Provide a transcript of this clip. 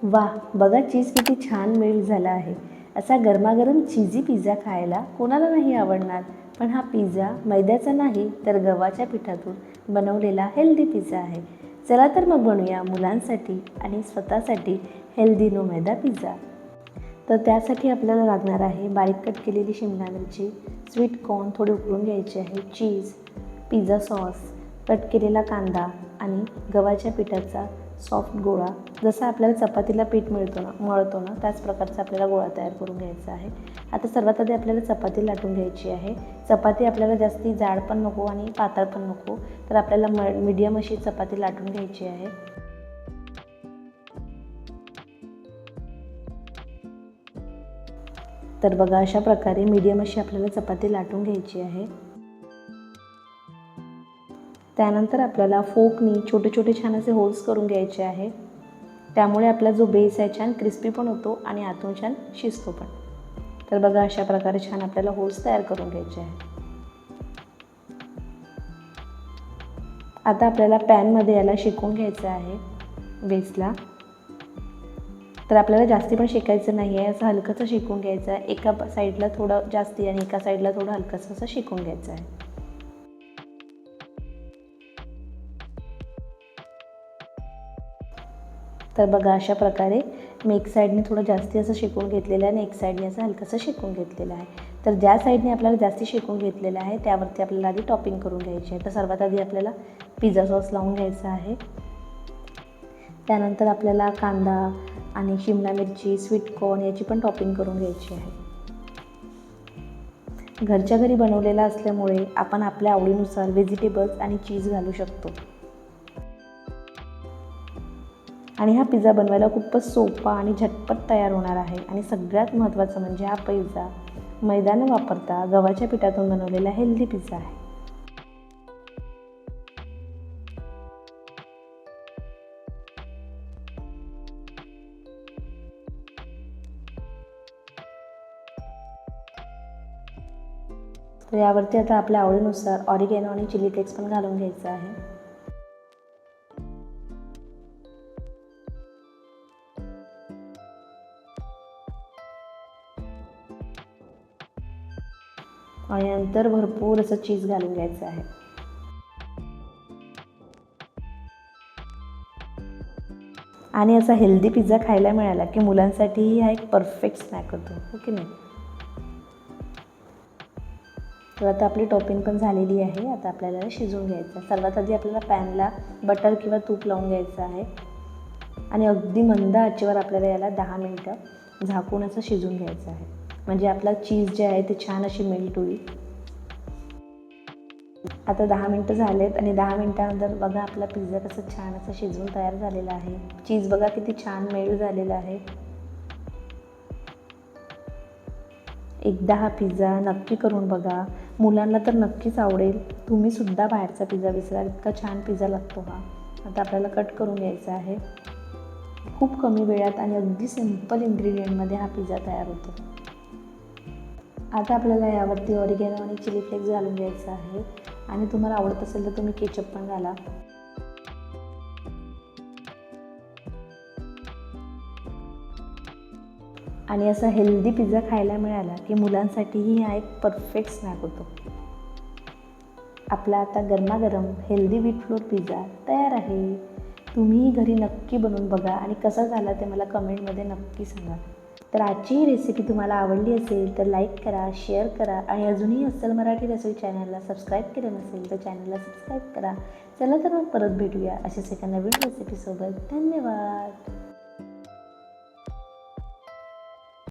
वाह! बघा चीज किती छान मेल्ट झाला आहे. असा गरमागरम चीझी पिझ्झा खायला कोणाला नाही आवडणार. पण हा पिझ्झा मैद्याचा नाही तर गव्हाच्या पिठातून बनवलेला हेल्दी पिझ्झा आहे. चला तर मग बनवूया मुलांसाठी आणि स्वतःसाठी हेल्दी नो मैदा पिझ्झा. तर त्यासाठी आपल्याला लागणार आहे बारीक कट केलेली शिमला मिरची, स्वीट कॉर्न थोडे उकळून घ्यायचे आहे, चीज, पिझ्झा सॉस, कट केलेला कांदा आणि गव्हाच्या पिठाचा सॉफ्ट गोळा. जसं आपल्याला चपातीला पीठ मळतो ना त्याच प्रकारचा आपल्याला गोळा तयार करून घ्यायचा आहे. आता सर्वात आधी आपल्याला चपाती लाटून घ्यायची आहे. चपाती आपल्याला जास्ती जाड पण नको आणि पातळ पण नको, तर आपल्याला मीडियम अशी चपाती लाटून घ्यायची आहे. तर बघा अशा प्रकारे मीडियम अशी आपल्याला चपाती लाटून घ्यायची आहे. त्यानंतर आपल्याला फोकनी छोटे छोटे छान असे होल्स करून घ्यायचे आहे. त्यामुळे आपला जो बेस आहे छान क्रिस्पी पण होतो आणि आतून छान शिजतो पण. तर बघा अशा प्रकारे छान आपल्याला होल्स तयार करून घ्यायचे आहे. आता आपल्याला पॅनमध्ये याला शेकून घ्यायचं आहे बेसला. तर आपल्याला जास्ती पण शेकायचं नाही आहे, असं हलकंसं शेकून घ्यायचं आहे. एका साईडला थोडं जास्ती आणि एका साईडला थोडं हलकंसं असं शेकून घ्यायचं आहे. तर बघा अशा प्रकारे मी एक साईडने थोडं जास्ती असं शेकून घेतलेलं आहे आणि एक साईडने असं हलकंसं शेकून घेतलेलं आहे. तर ज्या साईडने आपल्याला जास्ती शेकून घेतलेलं आहे त्यावरती आपल्याला आधी टॉपिंग करून घ्यायची आहे. तर सर्वात आधी आपल्याला पिझ्झा सॉस लावून घ्यायचा आहे. त्यानंतर आपल्याला कांदा आणि शिमला मिरची, स्वीट कॉर्न याची पण टॉपिंग करून घ्यायची आहे. घरच्या घरी बनवलेला असल्यामुळे आपण आपल्या आवडीनुसार व्हेजिटेबल्स आणि चीज घालू शकतो. आणि हा पिझ्झा बनवायला खूपच सोपा आणि झटपट तयार होणार आहे. आणि सगळ्यात महत्त्वाचं म्हणजे हा पिझ्झा मैदा न वापरता गव्हाच्या पिठातून बनवलेला हेल्दी पिझ्झा आहे. तर यावरती आता आपल्या आवडीनुसार ऑरिगॅनो आणि चिली फ्लेक्स पण घालून घ्यायचं आहे. आणि नंतर भरपूर असं चीज घालून घ्यायचं आहे. आणि असा हेल्दी पिझ्झा खायला मिळाला की मुलांसाठीही हा एक परफेक्ट स्नॅक होतो, हो की नाही? तर आता आपली टॉपिंग पण झालेली आहे. आता आपल्याला शिजवून घ्यायचं आहे. सर्वात आधी आपल्याला पॅनला बटर किंवा तूप लावून घ्यायचं आहे आणि अगदी मंद आचेवर आपल्याला याला 10 मिनटं झाकून असं शिजवून घ्यायचं आहे. म्हणजे आपला चीज जे आहे ते छान अशी मेल्ट होईल. आता 10 मिनटं झालेत आणि 10 मिनटानंतर बघा आपला पिझ्झा कसं छान असं शिजवून तयार झालेला आहे. चीज बघा किती छान मेल्ट झालेला आहे. एकदा हा पिझ्झा नक्की करून बघा. मुलांना तर नक्कीच आवडेल. तुम्हीसुद्धा बाहेरचा पिझ्झा विसराल, इतका छान पिझ्झा लागतो हा. आता आपल्याला कट करून घ्यायचा आहे. खूप कमी वेळात आणि अगदी सिंपल इन्ग्रेडियंटमध्ये हा पिझ्झा तयार होतो. आता आपल्याला यावरती ऑरिगॅनो आणि चिली फ्लेक्स घालून घ्यायचं आहे आणि तुम्हाला आवडत असेल तर तुम्ही केचप पण घाला. आणि असा हेल्दी पिझ्झा खायला मिळाला की मुलांसाठीही हा एक परफेक्ट स्नॅक होतो. आपला आता गरमागरम हेल्दी व्हीट फ्लोअर पिझ्झा तयार आहे. तुम्हीही घरी नक्की बनवून बघा आणि कसा झाला ते मला कमेंटमध्ये नक्की सांगा. तर आजची ही रेसिपी तुम्हाला आवडली असेल तर लाईक करा, शेअर करा आणि अजूनही अस्सल मराठी रसोई चॅनलला सबस्क्राईब केलं नसेल तर चॅनलला सबस्क्राईब करा. चला तर मग परत भेटूया अशाच एका नवीन रेसिपीसोबत. धन्यवाद.